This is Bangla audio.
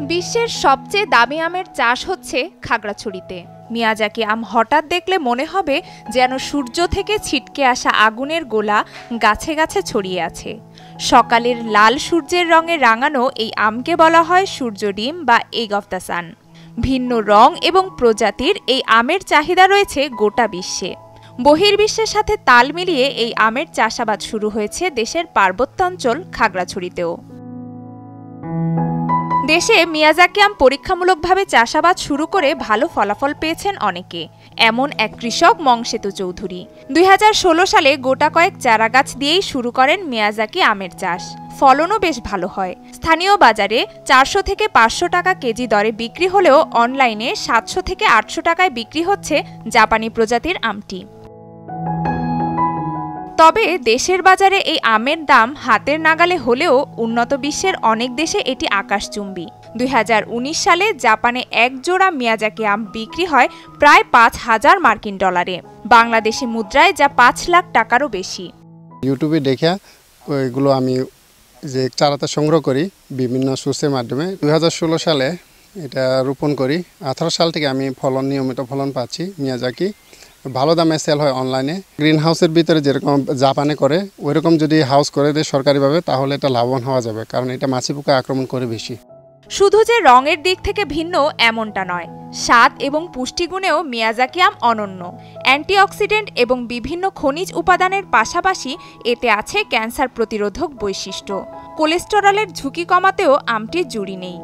বিশ্বের সবচেয়ে দামি আমের চাষ হচ্ছে খাগড়াছড়িতে। মিয়াজাকি আম হঠাৎ দেখলে মনে হবে যেন সূর্য থেকে ছিটকে আসা আগুনের গোলা গাছে গাছে ছড়িয়ে আছে। সকালের লাল সূর্যের রঙে রাঙানো এই আমকে বলা হয় সূর্য ডিম বা এগ অফ দ্য সান। ভিন্ন রং এবং প্রজাতির এই আমের চাহিদা রয়েছে গোটা বিশ্বে। বহির্বিশ্বের সাথে তাল মিলিয়ে এই আমের চাষাবাদ শুরু হয়েছে দেশের পার্বত্যাঞ্চল খাগড়াছড়িতেও। দেশে মিয়াজাকি আম পরীক্ষামূলকভাবে চাষাবাদ শুরু করে ভালো ফলাফল পেয়েছেন অনেকে। এমন এক কৃষক মংসেতু চৌধুরী ২০১৬ সালে গোটা কয়েক চারাগাছ দিয়েই শুরু করেন মিয়াজাকি আমের চাষ। ফলনও বেশ ভালো হয়। স্থানীয় বাজারে ৪০০ থেকে ৫০০ টাকা কেজি দরে বিক্রি হলেও অনলাইনে ৭০০ থেকে ৮০০ টাকায় বিক্রি হচ্ছে জাপানি প্রজাতির আমটি। তবে দেশের বাজারে এই আমের দাম হাতের নাগালে হলেও উন্নত বিশ্বের অনেক দেশে এটি আকাশচুম্বী। ২০১৯ সালে জাপানে এক জোড়া মিয়াজাকি আম বিক্রি হয় প্রায় ৫,০০০ মার্কিন ডলারে, বাংলাদেশি মুদ্রায় যা ৫ লাখ টাকারও বেশি। ইউটিউবে দেখে ওইগুলো আমি যে চারাটা সংগ্রহ করি বিভিন্ন সোর্সের মাধ্যমে। ২০১৬ সালে এটা রোপণ করি। ১৮ সাল থেকে আমি নিয়মিত ফলন পাচ্ছি। মিয়াজাকি ভালো দামে সেল হয় অনলাইনে। গ্রিন হাউসের ভিতরে যেরকম জাপানে করে ওইরকম যদি হাউস করে দেয় সরকারিভাবে, তাহলে এটা লাভবান হওয়া যাবে, কারণ এটা মাছি পোকা আক্রমণ করে বেশি। শুধু যে রঙের দিক থেকে ভিন্ন এমনটা নয়, স্বাদ এবং পুষ্টিগুণেও মিয়াজাকি আম অনন্য। অ্যান্টিঅক্সিডেন্ট এবং বিভিন্ন খনিজ উপাদানের পাশাপাশি এতে আছে ক্যান্সার প্রতিরোধক বৈশিষ্ট্য। কোলেস্টেরলের ঝুঁকি কমাতেও আমটির জুড়ি নেই।